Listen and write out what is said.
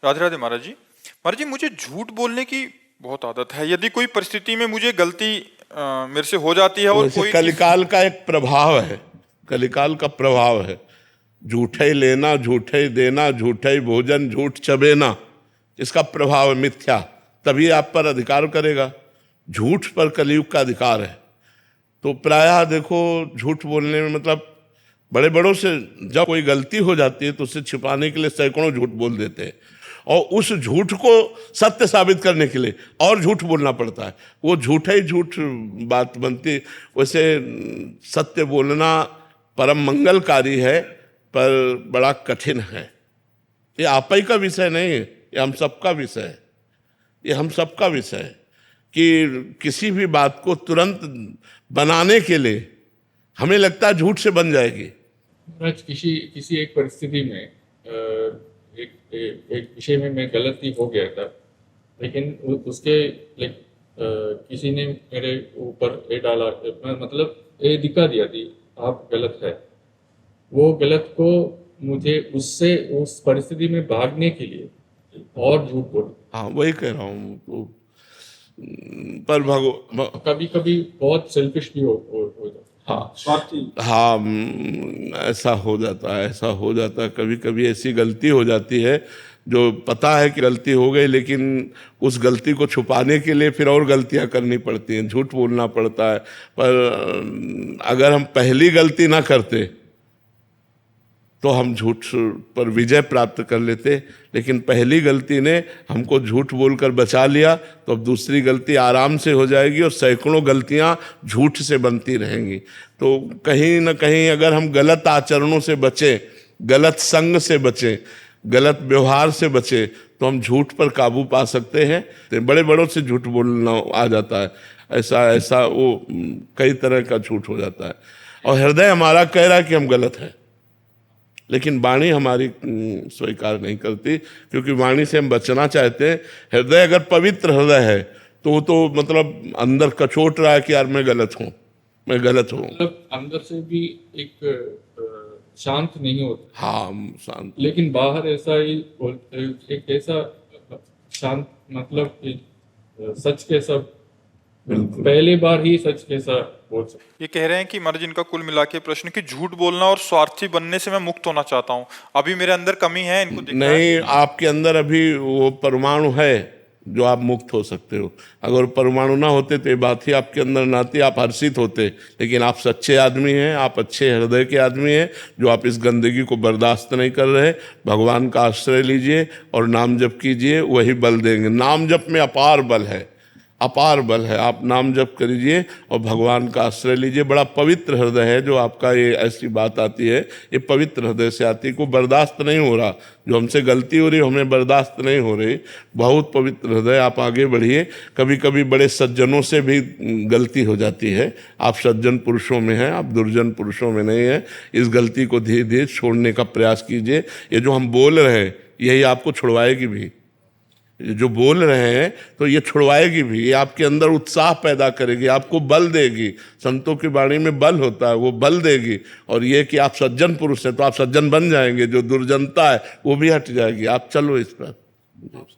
राधे राधे महाराज जी। महाराज जी, मुझे झूठ बोलने की बहुत आदत है। यदि कोई परिस्थिति में मुझे गलती मेरे से हो जाती है और वैसे कोई कलिकाल का एक प्रभाव है, कलिकाल का प्रभाव है। झूठे लेना, झूठे देना, झूठे भोजन, झूठ चबेना, इसका प्रभाव है मिथ्या। तभी आप पर अधिकार करेगा। झूठ पर कलयुग का अधिकार है। तो प्रायः देखो, झूठ बोलने में मतलब बड़े बड़ों से जब कोई गलती हो जाती है तो उसे छिपाने के लिए सैकड़ों झूठ बोल देते हैं, और उस झूठ को सत्य साबित करने के लिए और झूठ बोलना पड़ता है। वो झूठा ही झूठ बात बनती। वैसे सत्य बोलना परम मंगलकारी है, पर बड़ा कठिन है। ये आप ही का विषय नहीं है, ये हम सबका विषय है। ये हम सबका विषय है कि किसी भी बात को तुरंत बनाने के लिए हमें लगता है झूठ से बन जाएगी। किसी एक परिस्थिति में एक विषय में मैं गलती हो गया था, लेकिन उसके किसी ने मेरे ऊपर ये डाला, मतलब ये दिखा दिया थी आप गलत है। वो गलत को मुझे उससे उस परिस्थिति में भागने के लिए और झूठ बोला। हाँ, वही कह रहा हूँ। तो पर कभी कभी बहुत सेल्फिश भी हो जाता। हाँ, ऐसा हो जाता है, ऐसा हो जाता है। कभी कभी ऐसी गलती हो जाती है जो पता है कि गलती हो गई, लेकिन उस गलती को छुपाने के लिए फिर और गलतियां करनी पड़ती हैं, झूठ बोलना पड़ता है। पर अगर हम पहली गलती ना करते तो हम झूठ पर विजय प्राप्त कर लेते, लेकिन पहली गलती ने हमको झूठ बोलकर बचा लिया, तो अब दूसरी गलती आराम से हो जाएगी और सैकड़ों गलतियां झूठ से बनती रहेंगी। तो कहीं ना कहीं अगर हम गलत आचरणों से बचें, गलत संग से बचें, गलत व्यवहार से बचें, तो हम झूठ पर काबू पा सकते हैं। तो बड़े बड़ों से झूठ बोलना आ जाता है, ऐसा ऐसा वो कई तरह का झूठ हो जाता है। और हृदय हमारा कह रहा है कि हम गलत हैं, लेकिन वाणी हमारी स्वीकार नहीं करती, क्योंकि वाणी से हम बचना चाहते हैं। हृदय अगर पवित्र हृदय है तो मतलब अंदर कचोट रहा है कि यार मैं गलत हूँ, मैं गलत हूँ। मतलब अंदर से भी एक शांत नहीं होता। हाँ, शांत। लेकिन बाहर ऐसा ही एक ऐसा शांत, मतलब सच कैसा, पहली बार ही सच कैसा बोल सकते। ये कह रहे हैं कि महाराज, इनका कुल मिला के प्रश्न कि झूठ बोलना और स्वार्थी बनने से मैं मुक्त होना चाहता हूँ। अभी मेरे अंदर कमी है, इनको दिख रहा है। नहीं, आपके अंदर अभी वो परमाणु है जो आप मुक्त हो सकते हो। अगर परमाणु ना होते तो ये बात ही आपके अंदर ना आती, आप हर्षित होते। लेकिन आप सच्चे आदमी हैं, आप अच्छे हृदय के आदमी हैं, जो आप इस गंदगी को बर्दाश्त नहीं कर रहे। भगवान का आश्रय लीजिए और नाम जप कीजिए, वही बल देंगे। नाम जप में अपार बल है, अपार बल है। आप नाम जप करिए और भगवान का आश्रय लीजिए। बड़ा पवित्र हृदय है जो आपका, ये ऐसी बात आती है, ये पवित्र हृदय से आती है। को बर्दाश्त नहीं हो रहा, जो हमसे गलती हो रही हमें बर्दाश्त नहीं हो रही। बहुत पवित्र हृदय, आप आगे बढ़िए। कभी कभी बड़े सज्जनों से भी गलती हो जाती है। आप सज्जन पुरुषों में हैं, आप दुर्जन पुरुषों में नहीं हैं। इस गलती को धीरे धीरे छोड़ने का प्रयास कीजिए। ये जो हम बोल रहे हैं यही आपको छुड़वाएगी भी। जो बोल रहे हैं तो ये छुड़वाएगी भी, ये आपके अंदर उत्साह पैदा करेगी, आपको बल देगी। संतों की वाणी में बल होता है, वो बल देगी। और ये कि आप सज्जन पुरुष हैं तो आप सज्जन बन जाएंगे, जो दुर्जनता है वो भी हट जाएगी। आप चलो इस पर।